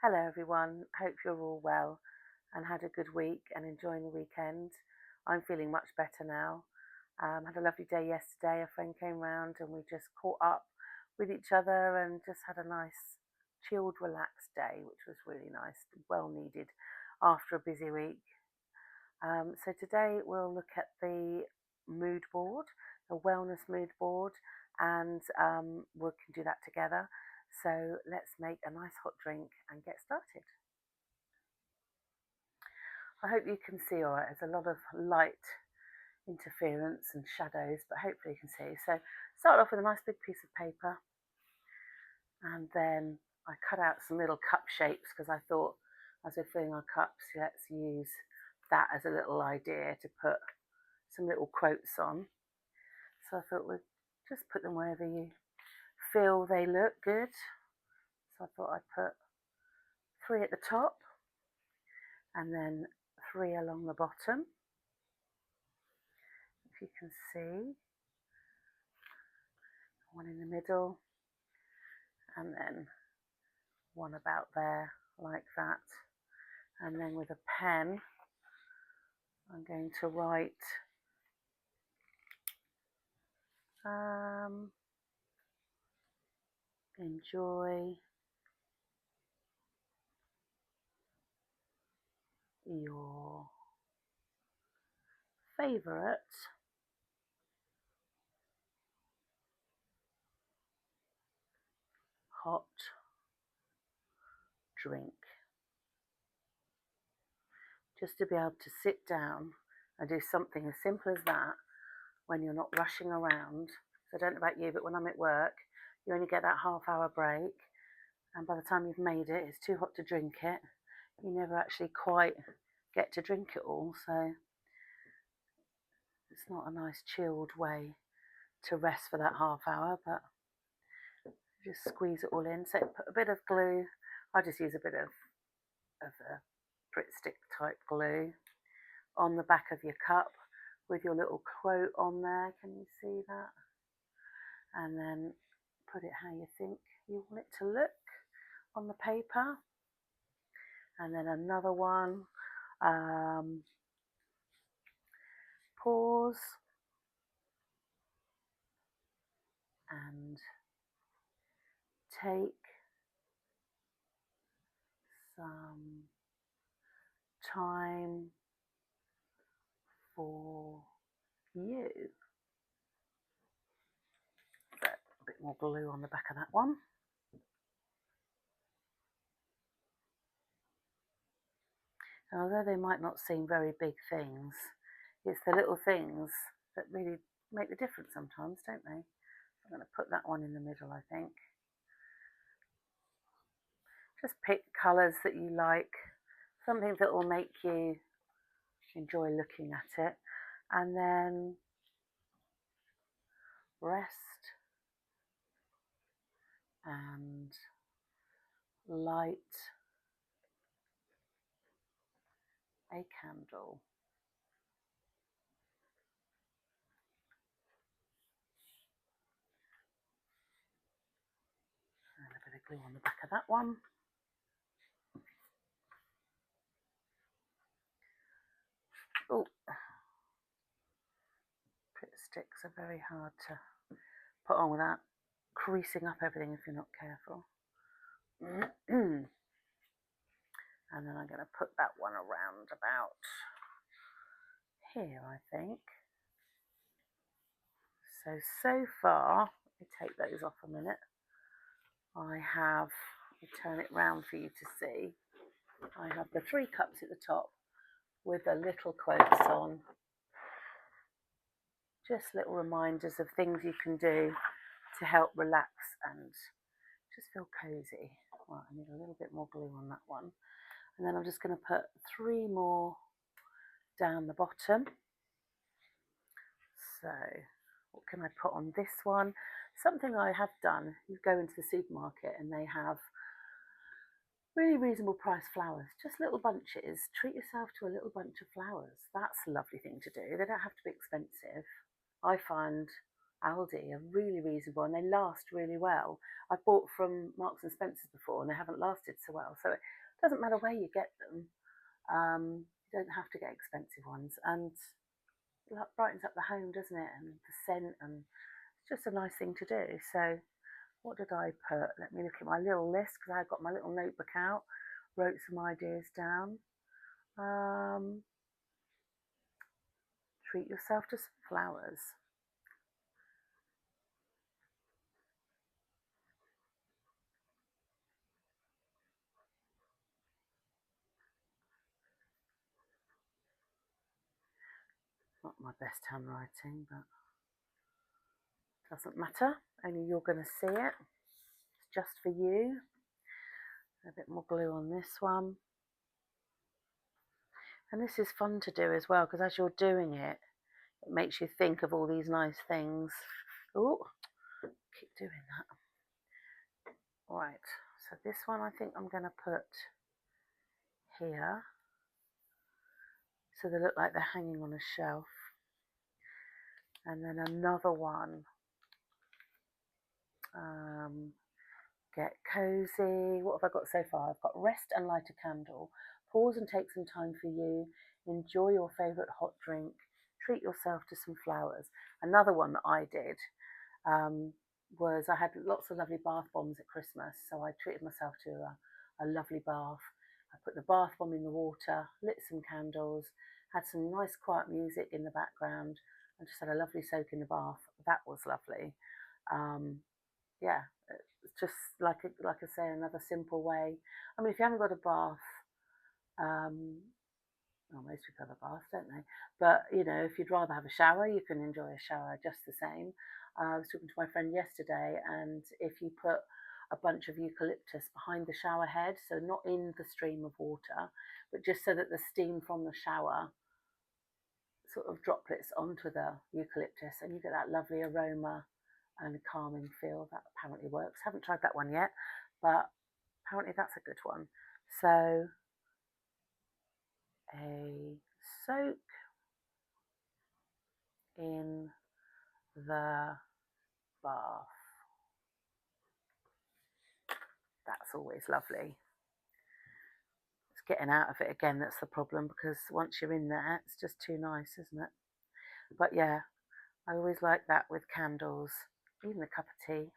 Hello everyone, hope you're all well and had a good week and enjoying the weekend. I'm feeling much better now. Had a lovely day yesterday. A friend came round and we just caught up with each other and just had a nice, chilled, relaxed day, which was really nice, well needed after a busy week. So today we'll look at the mood board, the wellness mood board, and we can do that together. So let's make a nice hot drink and get started. I hope you can see all right. There's a lot of light interference and shadows, but hopefully you can see. So start off with a nice big piece of paper, and then I cut out some little cup shapes because I thought as we're filling our cups, let's use that as a little idea to put some little quotes on. So I thought we'd just put them wherever you feel they look good. So I thought I'd put 3 at the top and then 3 along the bottom. If you can see, one in the middle, and then one about there like that. And then with a pen, I'm going to write enjoy your favorite hot drink. Just to be able to sit down and do something as simple as that when you're not rushing around. So I don't know about you, but when I'm at work, you only get that half-hour break, and by the time you've made it, it's too hot to drink it. You never actually quite get to drink it all, so it's not a nice chilled way to rest for that half hour, but just squeeze it all in. So put a bit of glue. I just use a bit of a Brit stick type glue on the back of your cup with your little quote on there. Can you see that? And then put it how you think you want it to look on the paper. And then another one. Pause and take some time for you. So a bit more glue on the back of that one. And although they might not seem very big things, it's the little things that really make the difference sometimes, don't they? I'm going to put that one in the middle, I think. Just pick colours that you like, something that will make you enjoy looking at it, and then rest and light a candle. And a bit of glue on the back of that one. Oh, Brit sticks are very hard to put on without creasing up everything if you're not careful. And then I'm going to put that one around about here, I think. So far, let me take those off a minute. I have, let me turn it round for you to see. I have the 3 cups at the top with the little quotes on. Just little reminders of things you can do to help relax and just feel cozy. Well, I need a little bit more glue on that one. And then I'm just going to put 3 more down the bottom. So what can I put on this one? Something I have done, you go into the supermarket and they have really reasonable price flowers, just little bunches. Treat yourself to a little bunch of flowers. That's a lovely thing to do. They don't have to be expensive. I find Aldi are really reasonable and they last really well. I've bought from Marks and Spencer's before and they haven't lasted so well. So it doesn't matter where you get them. You don't have to get expensive ones, and it brightens up the home, doesn't it? And the scent, and it's just a nice thing to do. So what did I put? Let me look at my little list because I got my little notebook out, wrote some ideas down. Um, treat yourself to some flowers. Not my best handwriting, but doesn't matter. Only you're going to see it. It's just for you. A bit more glue on this one. And this is fun to do as well because as you're doing it, it makes you think of all these nice things. Oh, keep doing that. Right, so this one I think I'm going to put here. So they look like they're hanging on a shelf. And then another one. Get cozy. What have I got so far? I've got rest and light a candle. Pause and take some time for you. Enjoy your favourite hot drink. Treat yourself to some flowers. Another one that I did was I had lots of lovely bath bombs at Christmas, so I treated myself to a lovely bath. I put the bath bomb in the water, lit some candles, had some nice quiet music in the background, and just had a lovely soak in the bath. That was lovely. Yeah, it's just like I say, another simple way. I mean, if you haven't got a bath, um, well, most people have a bath, don't they? But you know, if you'd rather have a shower, you can enjoy a shower just the same. I was talking to my friend yesterday, and if you put a bunch of eucalyptus behind the shower head, so not in the stream of water, but just so that the steam from the shower sort of droplets onto the eucalyptus, and you get that lovely aroma and calming feel. That apparently works. Haven't tried that one yet, but apparently that's a good one. So a soak in the bath. That's always lovely. It's getting out of it again that's the problem, because once you're in there, it's just too nice, isn't it? But yeah, I always like that with candles, even a cup of tea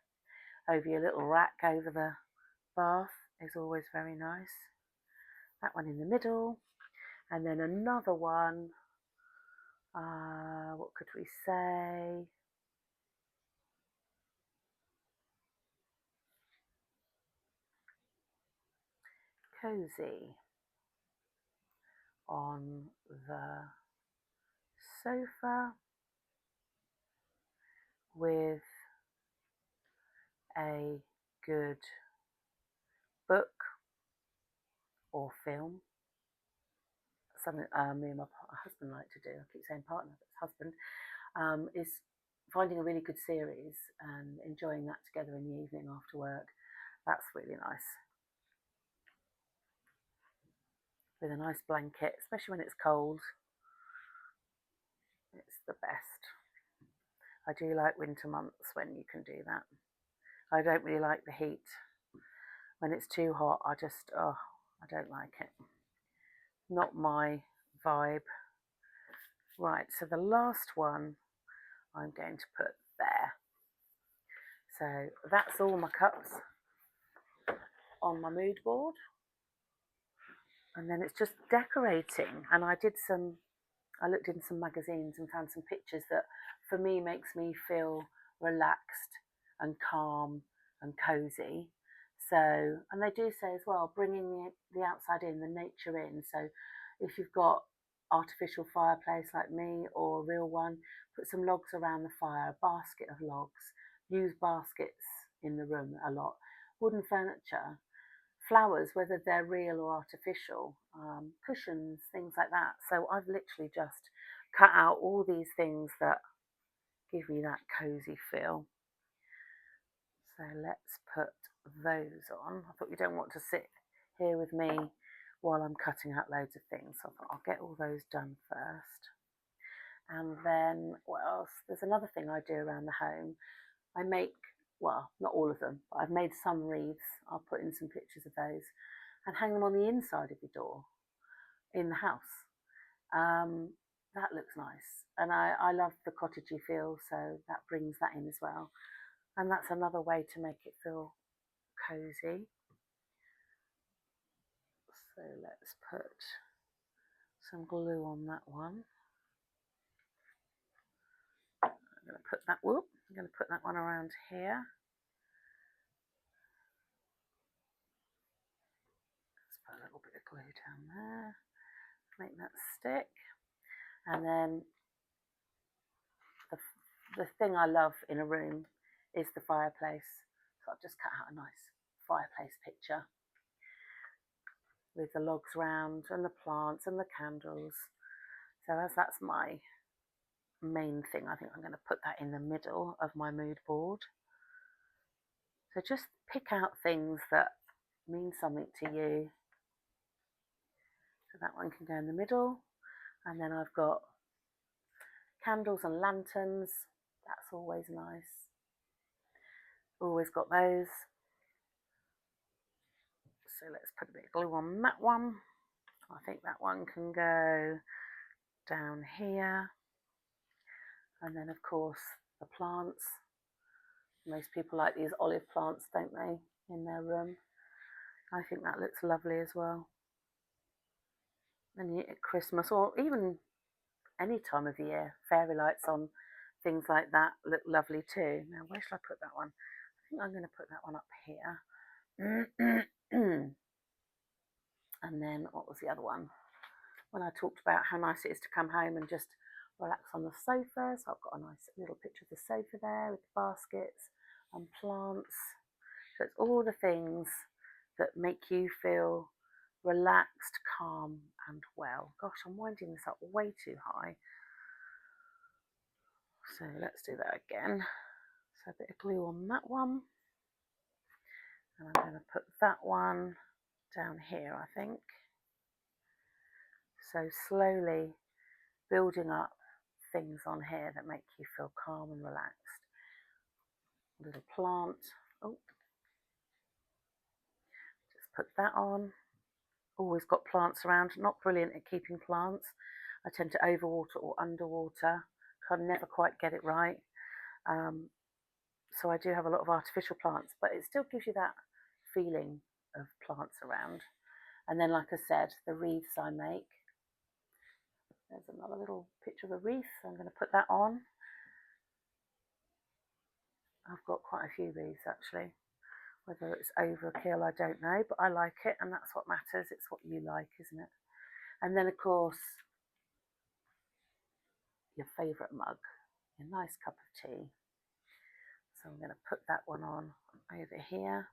over your little rack over the bath is always very nice. That one in the middle, and then another one. What could we say? Cozy on the sofa with a good book or film. Something me and my husband like to do. I keep saying partner, but it's husband. Is finding a really good series and enjoying that together in the evening after work. That's really nice. With a nice blanket, especially when it's cold. It's the best. I do like winter months when you can do that. I don't really like the heat. When it's too hot, I don't like it. Not my vibe. Right, so the last one I'm going to put there. So that's all my cups on my mood board. And then it's just decorating. And I looked in some magazines and found some pictures that for me makes me feel relaxed and calm and cozy. So, and they do say as well, bringing the outside in, the nature in. So if you've got artificial fireplace like me or a real one, put some logs around the fire, a basket of logs. Use baskets in the room a lot. Wooden furniture, flowers, whether they're real or artificial, cushions, things like that. So I've literally just cut out all these things that give me that cozy feel. So let's put those on. I thought you don't want to sit here with me while I'm cutting out loads of things. So I thought I'll get all those done first. And then what else? There's another thing I do around the home. I make, well, not all of them, but I've made some wreaths. I'll put in some pictures of those and hang them on the inside of your door in the house. That looks nice. And I love the cottagey feel, so that brings that in as well. And that's another way to make it feel cozy. So let's put some glue on that one. I'm going to put that one around here. Let's put a little bit of glue down there, make that stick. And then the thing I love in a room is the fireplace. So I've just cut out a nice fireplace picture with the logs round and the plants and the candles. So as that's my main thing, I think I'm going to put that in the middle of my mood board. So just pick out things that mean something to you. So that one can go in the middle. And then I've got candles and lanterns. That's always nice. Always got those. So let's put a bit of glue on that one. I think that one can go down here. And then of course the plants. Most people like these olive plants, don't they, in their room. I think that looks lovely as well. And at Christmas, or even any time of the year, fairy lights on, things like that look lovely too. Now, where should I put that one? I think I'm going to put that one up here. And then what was the other one? When I talked about how nice it is to come home and just relax on the sofa. So I've got a nice little picture of the sofa there with the baskets and plants. So it's all the things that make you feel relaxed, calm and well. Gosh, I'm winding this up way too high. So let's do that again. So a bit of glue on that one. And I'm going to put that one down here, I think. So slowly building up things on here that make you feel calm and relaxed. A little plant. Oh, just put that on. Always got plants around. Not brilliant at keeping plants. I tend to overwater or underwater. I never quite get it right. So I do have a lot of artificial plants, but it still gives you that feeling of plants around. And then, like I said, the wreaths I make. There's another little picture of a wreath. So I'm going to put that on. I've got quite a few wreaths actually. Whether it's overkill, I don't know, but I like it, and that's what matters. It's what you like, isn't it? And then, of course, your favourite mug, your nice cup of tea. So I'm going to put that one on over here.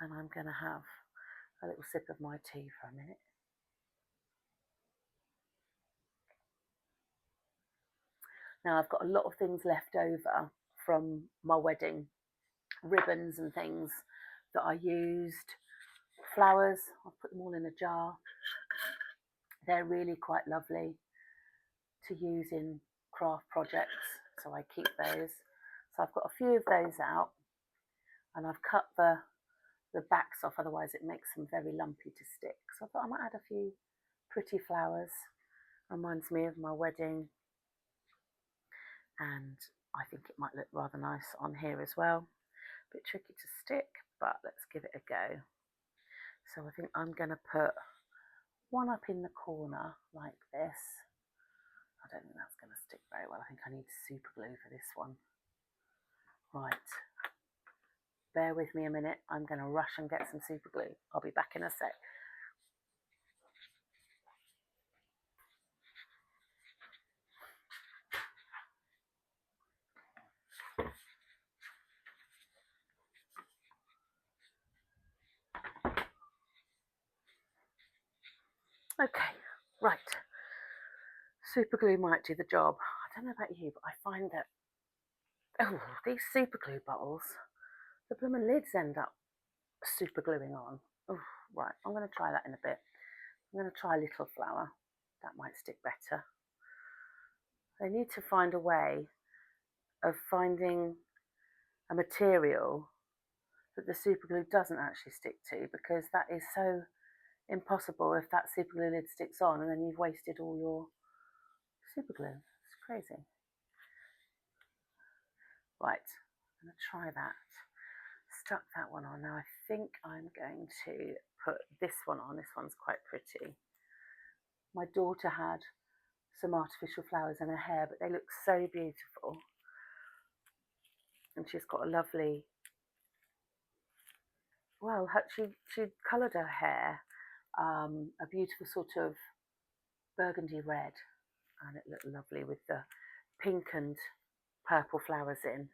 And I'm going to have a little sip of my tea for a minute. Now I've got a lot of things left over from my wedding, ribbons and things that I used. Flowers, I've put them all in a jar. They're really quite lovely to use in craft projects, so I keep those. So I've got a few of those out, and I've cut the backs off, otherwise it makes them very lumpy to stick. So I thought I might add a few pretty flowers. Reminds me of my wedding, and I think it might look rather nice on here as well. A bit tricky to stick, but let's give it a go. So I think I'm going to put one up in the corner like this. I don't think that's going to stick very well. I think I need super glue for this one. Right, bear with me a minute. I'm going to rush and get some super glue. I'll be back in a sec. Okay, right. Super glue might do the job. I don't know about you, but I find that, these super glue bottles, the blooming lids end up super gluing on. Oh, right, I'm going to try that in a bit. I'm going to try a little flower. That might stick better. I need to find a way of finding a material that the super glue doesn't actually stick to, because that is so impossible if that super glue lid sticks on and then you've wasted all your super glue. It's crazy. Right, I'm going to try that. Stuck that one on. Now I think I'm going to put this one on. This one's quite pretty. My daughter had some artificial flowers in her hair, but they look so beautiful. And she's got a lovely, well, she coloured her hair a beautiful sort of burgundy red, and it looked lovely with the pink and purple flowers in.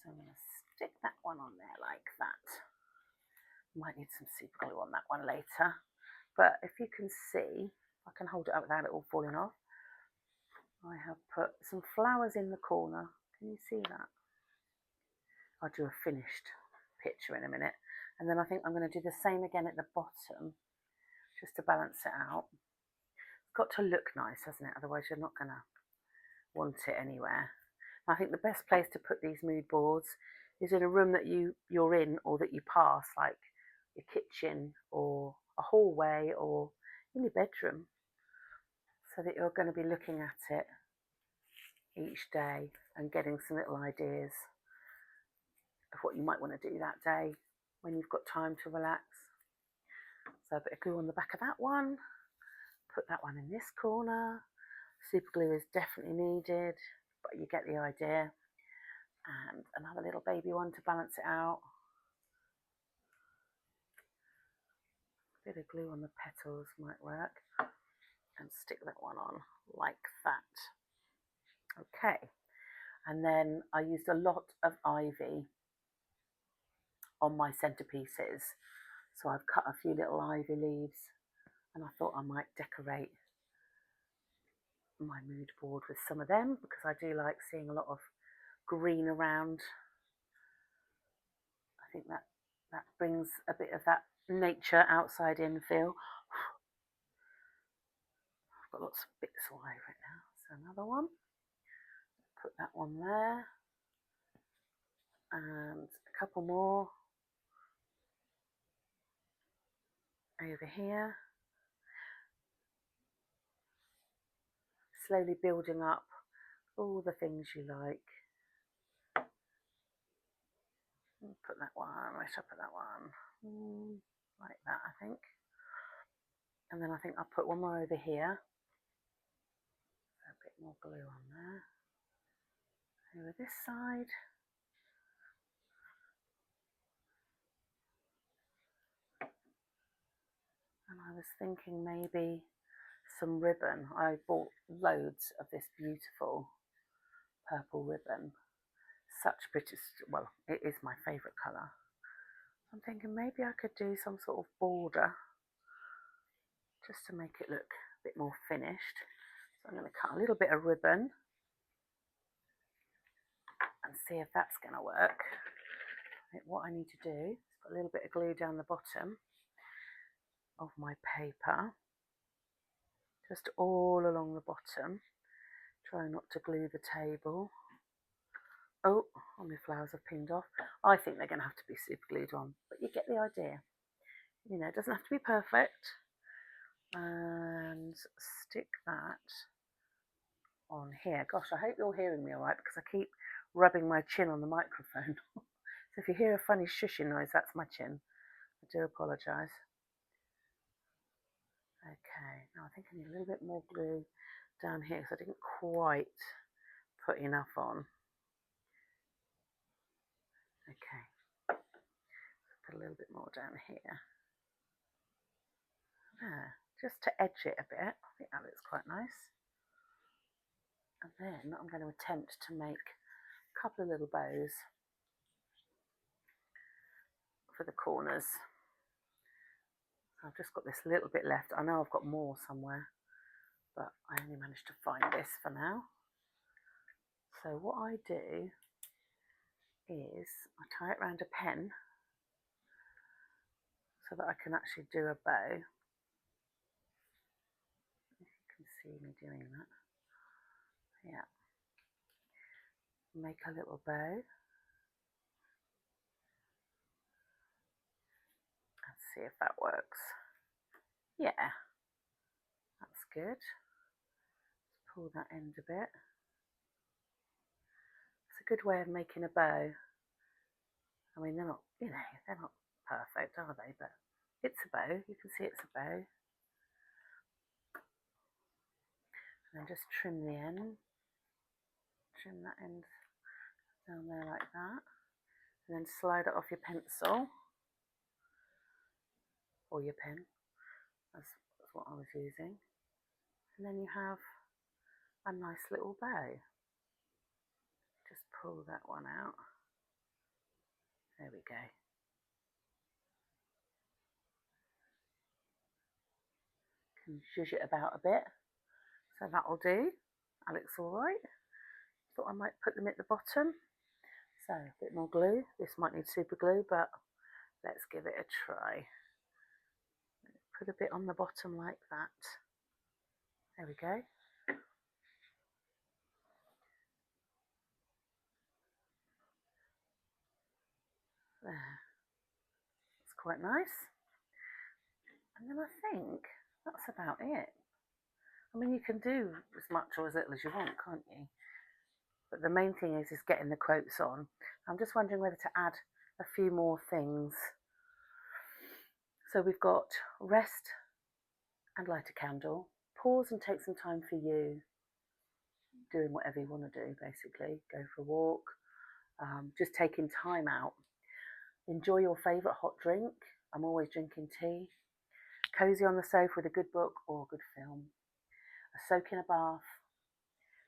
So I'm going to stick that one on there like that. Might need some super glue on that one later. But if you can see, I can hold it up without it all falling off. I have put some flowers in the corner. Can you see that? I'll do a finished picture in a minute. And then I think I'm going to do the same again at the bottom, just to balance it out. It's got to look nice, hasn't it? Otherwise you're not going to want it anywhere. I think the best place to put these mood boards is in a room that you're in or that you pass, like your kitchen or a hallway or in your bedroom, so that you're going to be looking at it each day and getting some little ideas of what you might want to do that day when you've got time to relax. So a bit of glue on the back of that one, put that one in this corner. Super glue is definitely needed, but you get the idea. And another little baby one to balance it out. Bit of glue on the petals might work, and stick that one on like that. Okay, and then I used a lot of ivy on my centerpieces, so I've cut a few little ivy leaves, and I thought I might decorate my mood board with some of them, because I do like seeing a lot of green around. I think that brings a bit of that nature outside in feel. I've got lots of bits all over it now. So another one, put that one there, and a couple more over here. Slowly building up all the things you like. Put that one right up at that one, like that I think. And then I think I'll put one more over here. A bit more glue on there. Over this side. And I was thinking maybe some ribbon. I bought loads of this beautiful purple ribbon. Such pretty, well, it is my favourite colour. I'm thinking maybe I could do some sort of border just to make it look a bit more finished. So I'm going to cut a little bit of ribbon and see if that's going to work. What I need to do is put a little bit of glue down the bottom of my paper, just all along the bottom. Try not to glue the table. Oh, all my flowers have pinned off. I think they're going to have to be super glued on, but you get the idea. You know, it doesn't have to be perfect. And stick that on here. Gosh, I hope you're hearing me all right, because I keep rubbing my chin on the microphone. So if you hear a funny shushing noise, that's my chin. I do apologise. Okay, now I think I need a little bit more glue down here, because I didn't quite put enough on. Okay, put a little bit more down here. There, just to edge it a bit. I think that looks quite nice. And then I'm going to attempt to make a couple of little bows for the corners. I've just got this little bit left. I know I've got more somewhere, but I only managed to find this for now. So what I do is I tie it around a pen so that I can actually do a bow. If you can see me doing that. Yeah. Make a little bow. Let's see if that works. Yeah, that's good. Let's pull that end a bit. It's a good way of making a bow. I mean, they're not perfect, are they? But it's a bow. You can see it's a bow. And then just trim the end. Trim that end down there like that. And then slide it off your pencil. Or your pen. That's what I was using. And then you have a nice little bow. Just pull that one out. There we go. Can zhuzh it about a bit. So that'll do. That looks alright. Thought I might put them at the bottom. So a bit more glue. This might need super glue, but let's give it a try. Put a bit on the bottom like that. There we go. There. It's quite nice. And then I think that's about it. I mean, you can do as much or as little as you want, can't you? But the main thing is getting the quotes on. I'm just wondering whether to add a few more things. So we've got rest and light a candle. Pause and take some time for you. Doing whatever you want to do, basically. Go for a walk. Just taking time out. Enjoy your favourite hot drink. I'm always drinking tea. Cosy on the sofa with a good book or a good film. A soak in a bath.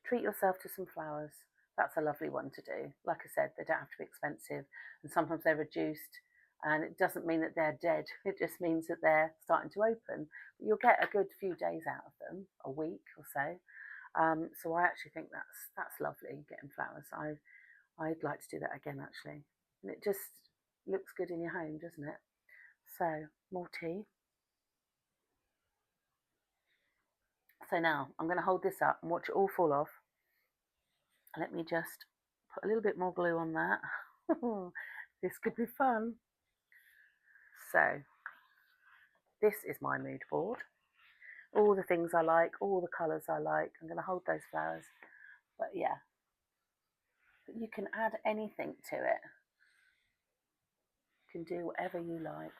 Treat yourself to some flowers. That's a lovely one to do. Like I said, they don't have to be expensive, and sometimes they're reduced, and it doesn't mean that they're dead. It just means that they're starting to open. But you'll get a good few days out of them, a week or so. So I actually think that's lovely, getting flowers. I'd like to do that again, actually. And it just looks good in your home, doesn't it? So, more tea. So now I'm going to hold this up and watch it all fall off. Let me just put a little bit more glue on that. This could be fun. So, this is my mood board. All the things I like, all the colours I like. I'm going to hold those flowers. But yeah, but you can add anything to it. You can do whatever you like.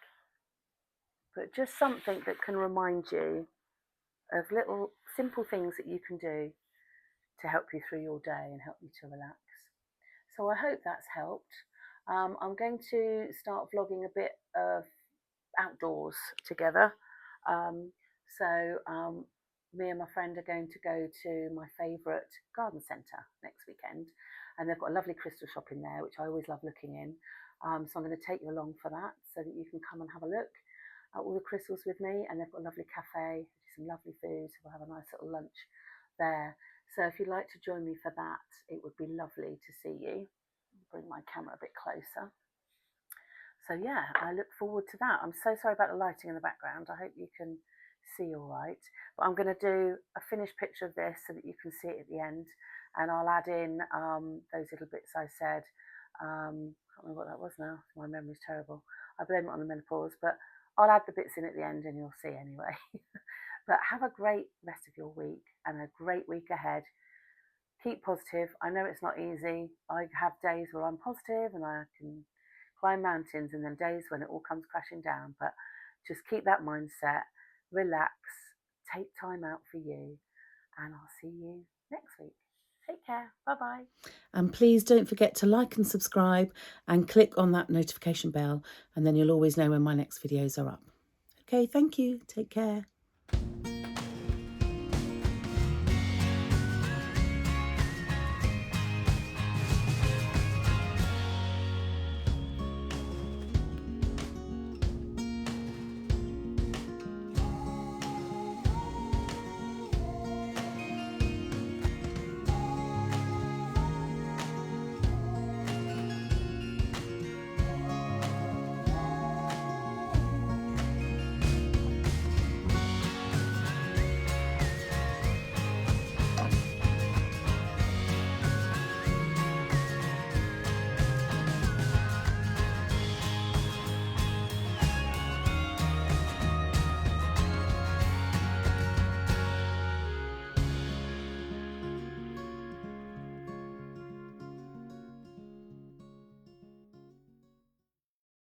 But just something that can remind you of little simple things that you can do to help you through your day and help you to relax. So I hope that's helped. I'm going to start vlogging a bit of outdoors together. So me and my friend are going to go to my favourite garden centre next weekend, and they've got a lovely crystal shop in there, which I always love looking in. So I'm going to take you along for that, so that you can come and have a look at all the crystals with me. And they've got a lovely cafe, some lovely food. So we'll have a nice little lunch there. So if you'd like to join me for that, it would be lovely to see you. Bring my camera a bit closer. So yeah, I look forward to that. I'm so sorry about the lighting in the background. I hope you can see all right. But I'm going to do a finished picture of this so that you can see it at the end. And I'll add in those little bits I said. I can't remember what that was now. My memory's terrible. I blame it on the menopause, but I'll add the bits in at the end and you'll see anyway. But have a great rest of your week and a great week ahead. Keep positive. I know it's not easy. I have days where I'm positive and I can climb mountains, and then days when it all comes crashing down. But just keep that mindset, relax, take time out for you, and I'll see you next week. Take care. Bye-bye. And please don't forget to like and subscribe and click on that notification bell, and then you'll always know when my next videos are up. Okay, thank you. Take care.